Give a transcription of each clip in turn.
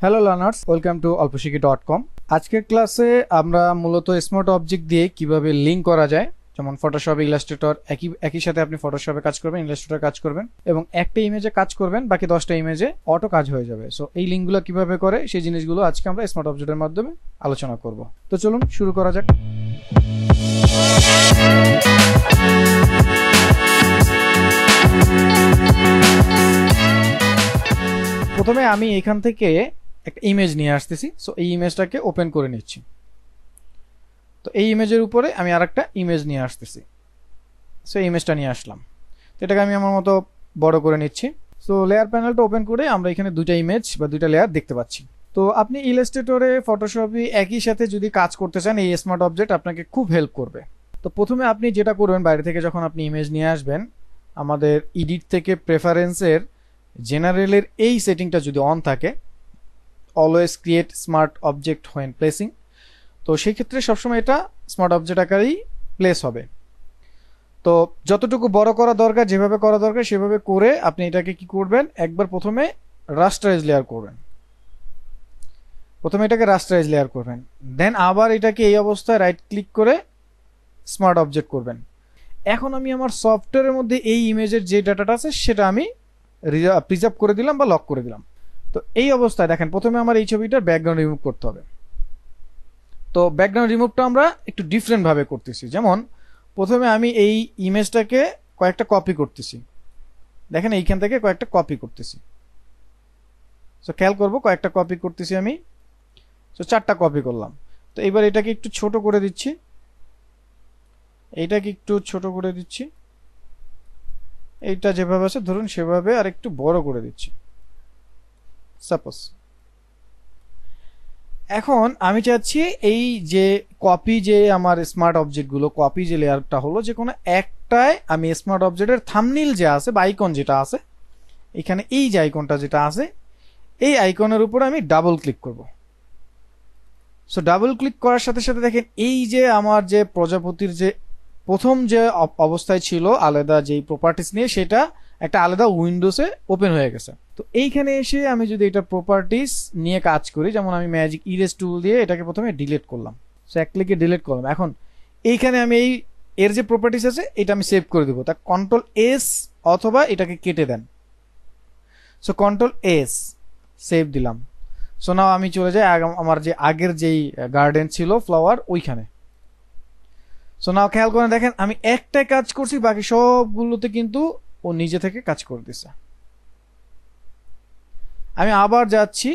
Hello learners, welcome to alpashiki.com। আজকের ক্লাসে আমরা মূলত স্মার্ট অবজেক্ট দিয়ে কিভাবে লিঙ্ক করা যায়, যেমন ফটোশপ, ইলাস্ট্রেটর, একই সাথে আপনি ফটোশপে কাজ করবেন, ইলাস্ট্রেটর কাজ করবেন এবং একটা ইমেজে কাজ করবেন, বাকি 10টা ইমেজে অটো কাজ হয়ে যাবে। সো এই লিঙ্কগুলো কিভাবে করে সেই জিনিসগুলো আজকে আমরা স্মার্ট অবজেক্টের মাধ্যমে আলোচনা করব। তো চলুন শুরু করা যাক। প্রথমে আমি এখান থেকে একটা ইমেজ নিয়ে আসতেছি। সো এই ইমেজটাকে ওপেন করে নিচ্ছি। তো এই ইমেজের উপরে আমি আরেকটা ইমেজ নিয়ে আসতেছি। সো ইমেজটা নিয়ে আসলাম, তো এটাকে আমি আমার মতো বড় করে নিচ্ছি। সো লেয়ার প্যানেলটা ওপেন করে আমরা এখানে দুইটা ইমেজ বা দুইটা লেয়ার দেখতে পাচ্ছি। তো আপনি ইলাস্ট্রেটরে, ফটোশপে একই সাথে যদি কাজ করতে চান, এই স্মার্ট অবজেক্ট আপনাকে খুব হেল্প করবে। তো প্রথমে আপনি যেটা করবেন, বাইরে থেকে যখন আপনি ইমেজ নিয়ে আসবেন, আমাদের এডিট থেকে প্রেফারেন্সের জেনারেলের এই সেটিংটা যদি অন থাকে, always create smart object when placing, তো সেই ক্ষেত্রে সবসময় এটা স্মার্ট অবজেক্ট আকারেই প্লেস হবে। তো যতটুকু বড় করা দরকার, যেভাবে করা দরকার সেভাবে করে আপনি এটাকে কি করবেন, একবার প্রথমে রাস্টারাইজ লেয়ার করবেন। প্রথমে এটাকে রাস্টারাইজ লেয়ার করবেন, দেন আবার এটাকে এই অবস্থায় রাইট ক্লিক করে স্মার্ট অবজেক্ট করবেন। এখন আমি আমার সফটওয়্যারের মধ্যে এই ইমেজের যে ডাটাটা আছে সেটা আমি প্রিজার্ভ করে দিলাম বা লক করে দিলাম। তো এই অবস্থায় দেখেন, প্রথমে আমার এই ছবিটার ব্যাকগ্রাউন্ড রিমুভ করতে হবে। তো ব্যাকগ্রাউন্ড রিমুভটা আমরা একটু ডিফারেন্ট ভাবে করতেছি। যেমন প্রথমে আমি এই ইমেজটাকে কয়েকটা কপি করতেছি। দেখেন এইখান থেকে কয়েকটা কপি করতেছি। সো খেয়াল করবো, কয়েকটা কপি করতেছি আমি। সো 4টা কপি করলাম। তো এবার এটাকে একটু ছোট করে দিচ্ছি, এইটাকে একটু ছোট করে দিচ্ছি, এইটা যেভাবে আছে ধরুন সেভাবে আর একটু বড় করে দিচ্ছি সাপোজ। এখন আমি চাচ্ছি এই যে কপি, যে আমার স্মার্ট অবজেক্টগুলো কপি যে লেয়ারটা হলো, যে কোনো একটায় আমি স্মার্ট অবজেক্টের থাম্বনেইল যে আছে বা আইকন যেটা আছে, এখানে এই যে আইকনটা যেটা আছে, এই আইকনের উপর আমি ডাবল ক্লিক করব। সো ডাবল ক্লিক করার সাথে সাথে দেখেন এই যে আমার যে প্রজাপতির যে প্রথম যে অবস্থায় ছিল আলাদা যেই প্রপার্টিস নিয়ে, সেটা একটা আলাদা উইন্ডোসে ওপেন হয়ে গেছে। তো এইখানে এসে আমি যদি এটা প্রপার্টিস নিয়ে কাজ করি, যেমন আমি ম্যাজিক ইরেজ টুল দিয়ে এটাকে প্রথমে ডিলিট করলাম। সো এক ক্লিকে ডিলিট করলাম। এখন এইখানে আমি এর যে প্রপার্টিস আছে এটা আমি সেভ করে দেবো। তা কন্ট্রোল এস অথবা এটাকে কেটে দেন। সো কন্ট্রোল এস, সেভ দিলাম। সো নাও আমি চলে যাই আমার যে আগের যেই গার্ডেন ছিল ফ্লাওয়ার, ওইখানে। সো নাও খেয়াল করে দেখেন, আমি একটাই কাজ করছি, বাকি সবগুলোতে কিন্তু ও নিজে থেকে কাজ করে দিছে। আমি আবার যাচ্ছি,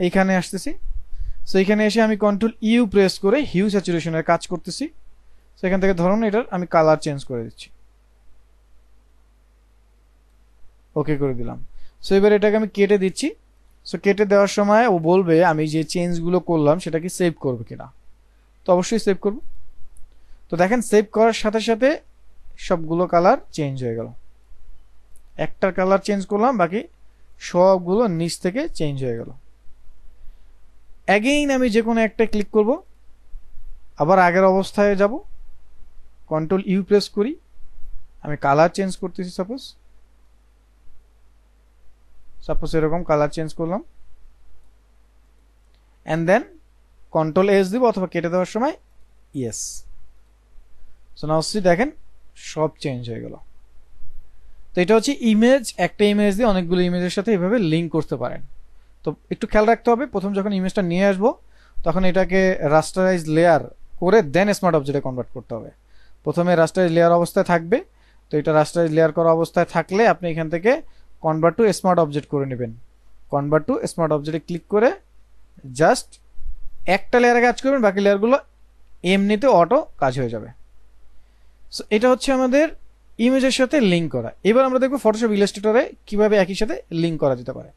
এইখানে আসতেছি। সো এখানে এসে আমি কন্ট্রোল ইউ প্রেস করে হিউ স্যাচুরেশনের কাজ করতেছি। সো এখান থেকে ধরুন এটার আমি কালার চেঞ্জ করে দিচ্ছি, ওকে করে দিলাম। সো এবার এটাকে আমি কেটে দিচ্ছি। সো কেটে দেওয়ার সময় ও বলবে আমি যে চেঞ্জগুলো করলাম সেটা কি সেভ করবো কিনা। তো অবশ্যই সেভ করব। তো দেখেন সেভ করার সাথে সাথে সবগুলো কালার চেঞ্জ হয়ে গেল। একটার কালার চেঞ্জ করলাম, বাকি সবগুলো নিচ থেকে চেঞ্জ হয়ে গেল। অ্যাগেইন আমি যে কোনো একটা ক্লিক করব, আবার আগের অবস্থায় যাব, কন্ট্রোল ইউ প্রেস করি, আমি কালার চেঞ্জ করতেছি। সাপোজ এরকম কালার চেঞ্জ করলাম, অ্যান্ড দেন কন্ট্রোল এস দিব অথবা কেটে দেওয়ার সময় ইয়েস। সো নাও দেখেন সব চেঞ্জ হয়ে গেল। তো এটা হচ্ছে ইমেজ। একটা ইমেজ দিয়ে অনেকগুলো ইমেজের সাথে এভাবে লিঙ্ক করতে পারেন। তো একটু খেয়াল রাখতে হবে, প্রথম যখন ইমেজটা নিয়ে আসবো তখন এটাকে রাস্টারাইজ লেয়ার করে দেন স্মার্ট অবজেক্টে কনভার্ট করতে হবে। প্রথমে রাস্টারাইজ লেয়ার অবস্থায় থাকবে। তো এটা রাস্টারাইজ লেয়ার করা অবস্থায় থাকলে আপনি এখান থেকে কনভার্ট টু স্মার্ট অবজেক্ট করে নেবেন। কনভার্ট টু স্মার্ট অবজেক্টে ক্লিক করে জাস্ট একটা লেয়ারে কাজ করবেন, বাকি লেয়ারগুলো এমনিতে অটো কাজ হয়ে যাবে। সো এটা হচ্ছে আমাদের ইমেজের সাথে লিঙ্ক করা। এবার আমরা দেখবো ফটোশপ, ইলাস্ট্রেটরে কিভাবে একই সাথে লিঙ্ক করা যেতে পারে।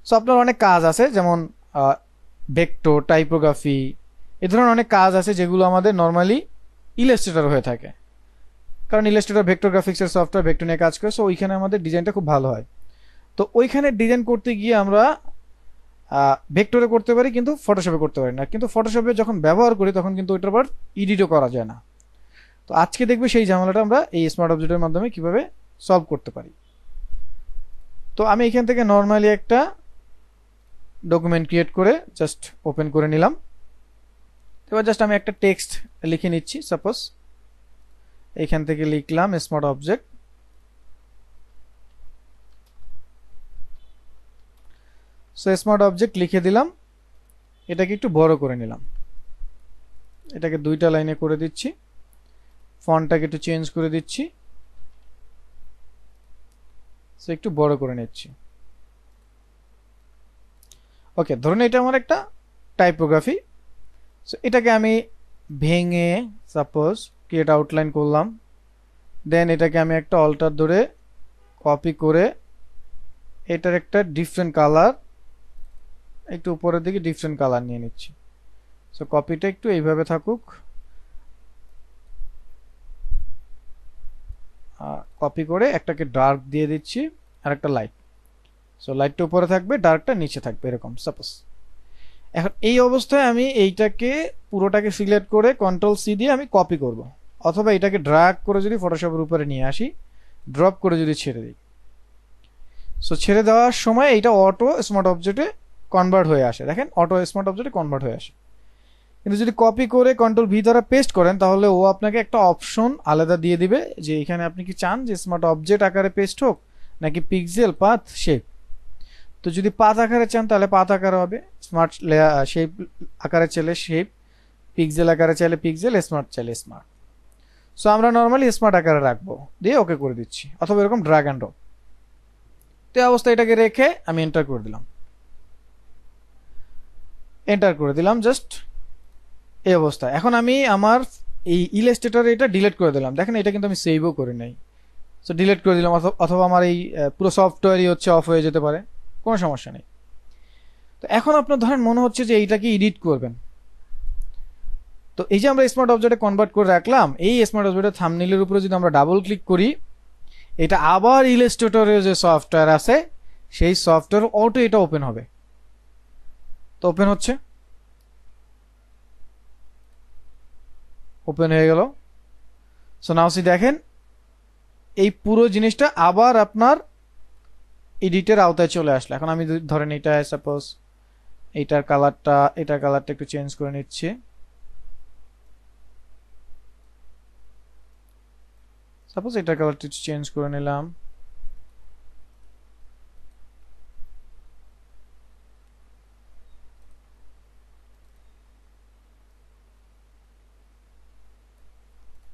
সো আপনার অনেক কাজ আছে, যেমন ভেক্টর, টাইপোগ্রাফি, এ ধরনের অনেক কাজ আছে যেগুলো আমাদের নর্মালি ইলাস্ট্রেটর হয়ে থাকে, কারণ ইলাস্ট্রেটর ভেক্টর গ্রাফিক্সের সফটওয়্যার, ভেক্টর নিয়ে কাজ করে। সো ওইখানে আমাদের ডিজাইনটা খুব ভালো হয়। তো ওইখানে ডিজাইন করতে গিয়ে আমরা ভেক্টরে করতে পারি, কিন্তু ফটোশপে করতে পারি না। কিন্তু ফটোশপে যখন ব্যবহার করি তখন কিন্তু ওইটার আবার এডিটও করা যায় না। তো আজকে দেখবে সেই ঝামেলাটা আমরা এই স্মার্ট অবজেক্টের মাধ্যমে কিভাবে সলভ করতে পারি। তো আমি এখান থেকে নর্মালি একটা ডকুমেন্ট ক্রিয়েট করে জাস্ট ওপেন করে নিলাম। এবার জাস্ট আমি একটা টেক্সট লিখে নিচ্ছি। সাপোজ এইখান থেকে লিখলাম smart object. So smart object লিখে দিলাম, এটাকে একটু বড় করে নিলাম, এটাকে 2টা লাইনে করে দিচ্ছি, ফন্টটাকে একটু চেঞ্জ করে দিচ্ছি, সো একটু বড় করে নিচ্ছি। ওকে, ধরুন এটা আমার একটা টাইপোগ্রাফি। সো এটাকে আমি ভেঙে সাপোজ ক্রিয়েট আউটলাইন করলাম, দেন এটাকে আমি একটা অল্টার ধরে কপি করে এটার একটা ডিফারেন্ট কালার, একটু উপরের দিকে ডিফারেন্ট কালার নিয়ে নিচ্ছি। সো কপিটা একটু এইভাবে থাকুক, কপি করে একটাকে ডার্ক দিয়ে দিচ্ছি আর একটা লাইট। সো লাইটটা উপরে থাকবে, ডার্কটা নিচে থাকবে, এরকম সাপোজ। এখন এই অবস্থায় আমি এইটাকে পুরোটাকে সিলেক্ট করে কন্ট্রোল সি দিয়ে আমি কপি করব, অথবা এটাকে ড্র্যাগ করে যদি ফটোশপের উপরে নিয়ে আসি, ড্রপ করে যদি ছেড়ে দিই। সো ছেড়ে দেওয়ার সময় এইটা অটো স্মার্ট অবজেক্টে কনভার্ট হয়ে আসে। দেখেন অটো স্মার্ট অবজেক্টে কনভার্ট হয়ে আসে। কিন্তু যদি কপি করে কন্ট্রোল ভি দ্বারা পেস্ট করেন তাহলে ও আপনাকে একটা অপশন আলাদা দিয়ে দিবে যে এখানে আপনি কি চান যে স্মার্ট অবজেক্ট আকারে পেস্ট হোক নাকি পিক্সেল, পাথ, শেপ। তো যদি পাথ আকারে চান তাহলে পাথ আকারে হবে, স্মার্ট শেপ আকারে চাইলে শেপ, পিক্সেল আকারে চাইলে পিক্সেল, স্মার্ট চাইলে স্মার্ট। সো আমরা নর্মালি স্মার্ট আকারে রাখবো, দিয়ে ওকে করে দিচ্ছি, অথবা এরকম ড্র্যাগ অ্যান্ড ড্রপ। তো এই অবস্থায় এটাকে রেখে আমি এন্টার করে দিলাম, এন্টার করে দিলাম জাস্ট এই অবস্থা। এখন আমি আমার এই ইলাস্ট্রেটরে এটা ডিলিট করে দিলাম। দেখেন এটা কিন্তু আমি সেভও করি নাই, সো ডিলিট করে দিলাম, অথবা আমার এই পুরো সফটওয়্যারই হচ্ছে অফ হয়ে যেতে পারে, কোনো সমস্যা নেই। তো এখন আপনার ধরেন মনে হচ্ছে যে এইটাকে এডিট করবেন। তো এই যে আমরা স্মার্ট অবজেক্টে কনভার্ট করে রাখলাম, এই স্মার্ট অবজেক্টের থাম্বনেইলের উপরে যদি আমরা ডাবল ক্লিক করি, এটা আবার ইলাস্ট্রেটরের যে সফটওয়্যার আছে সেই সফটওয়্যার অটো এটা ওপেন হবে। তো ওপেন হচ্ছে, ওপেন হয়ে গেল। সো নাও সি দেখেন এই পুরো জিনিসটা আবার আপনার এডিটের আওতায় চলে আসলো। এখন আমি ধরেন এটা সাপোজ এটার কালারটা একটু চেঞ্জ করে নিচ্ছি। সাপোজ এটার কালারটা একটু চেঞ্জ করে নিলাম।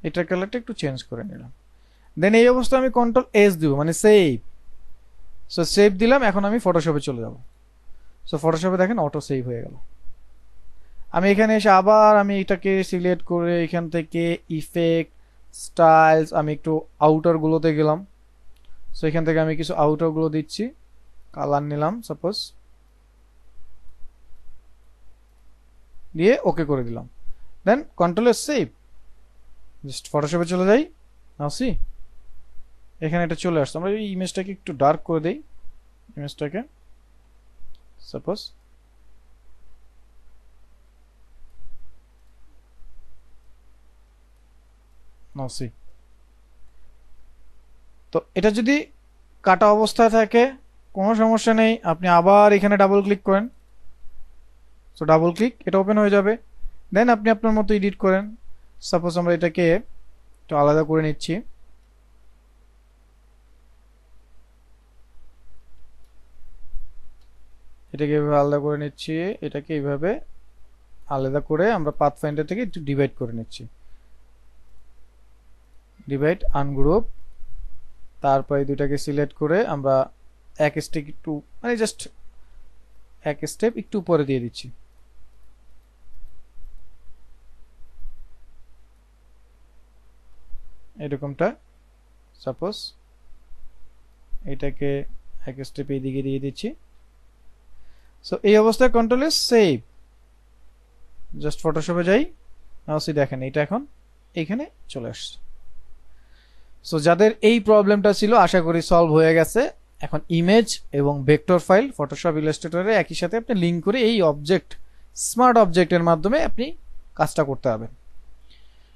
এটার কালারটা একটু চেঞ্জ করে নিলাম। দেন এই অবস্থায় আমি কন্ট্রোল এস দিব, মানে সেভ। সো সেভ দিলাম, এখন আমি ফটোশপে চলে যাব। সো ফটোশপে দেখেন অটো সেভ হয়ে গেল। আমি এখানে এসে আবার আমি এটাকে সিলেক্ট করে এখান থেকে ইফেক্ট, স্টাইলস, আমি একটু আউটার গুলোতে গেলাম। সো এখান থেকে আমি কিছু আউটার গুলো দিচ্ছি, কালার নিলাম সাপোজ, দিয়ে ওকে করে দিলাম। দেন কন্ট্রোল এস সেভ, জাস্ট ফটোশপে চলে যাই। নাও সি এখানে এটা চলে আসছে। আমরা এই ইমেজটাকে একটু ডার্ক করে দেই, ইমেজটাকে সাপোজ নাও সি। তো এটা যদি কাটা অবস্থায় থাকে কোনো সমস্যা নেই, আপনি আবার এখানে ডাবল ক্লিক করেন। সো ডাবল ক্লিক, এটা ওপেন হয়ে যাবে। দেন আপনি আপনার মতো এডিট করেন। সাপোজ আমরা এটাকে একটু আলাদা করে নিচ্ছি, এটাকে এইভাবে আলাদা করে নিচ্ছি, এটাকে এইভাবে আলাদা করে আমরা পাথ ফাইন্ডার থেকে একটু ডিভাইড করে নিচ্ছি, ডিভাইড, আনগ্রুপ। তারপরে দুটাকে সিলেক্ট করে আমরা এক স্টেপ একটু, মানে জাস্ট এক স্টেপ একটু উপরে দিয়ে দিচ্ছি। এরকমটা সাপোজ এটাকে এক স্টেপ এইদিকে দিয়ে দিচ্ছি। সো এই অবস্থায় কন্ট্রোল এস সেভ, জাস্ট ফটোশপে যাই। নাও সি দেখেন এটা এখন এইখানে চলে আসছে। সো যাদের এই প্রবলেমটা ছিল আশা করি সলভ হয়ে গেছে। এখন ইমেজ এবং ভেক্টর ফাইল ফটোশপ ইলাস্ট্রেটরে একই সাথে আপনি লিংক করে এই অবজেক্ট, স্মার্ট অবজেক্টের মাধ্যমে আপনি কাজটা করতে পারবেন।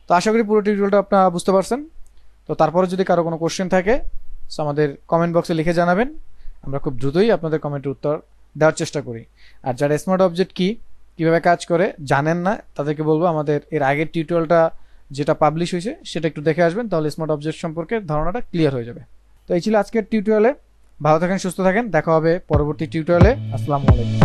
তো আশা করি পুরো টিউটোরিয়ালটা আপনারা বুঝতে পারছেন। তো তারপরে যদি কারো কোনো কোশ্চেন থাকে আমাদের কমেন্ট বক্সে লিখে জানাবেন, আমরা খুব দ্রুতই আপনাদের কমেন্টের উত্তর দেওয়ার চেষ্টা করি। আর যারা স্মার্ট অবজেক্ট কি কিভাবে কাজ করে জানেন না, তাদেরকে বলবো আমাদের এর আগের টিউটোরিয়ালটা যেটা পাবলিশ হয়েছে সেটা একটু দেখে আসবেন, তাহলে স্মার্ট অবজেক্ট সম্পর্কে ধারণাটা ক্লিয়ার হয়ে যাবে। তো এই ছিল আজকের টিউটোরিয়ালে। ভালো থাকেন, সুস্থ থাকেন, দেখা হবে পরবর্তী টিউটোরিয়ালে। আসসালামু আলাইকুম।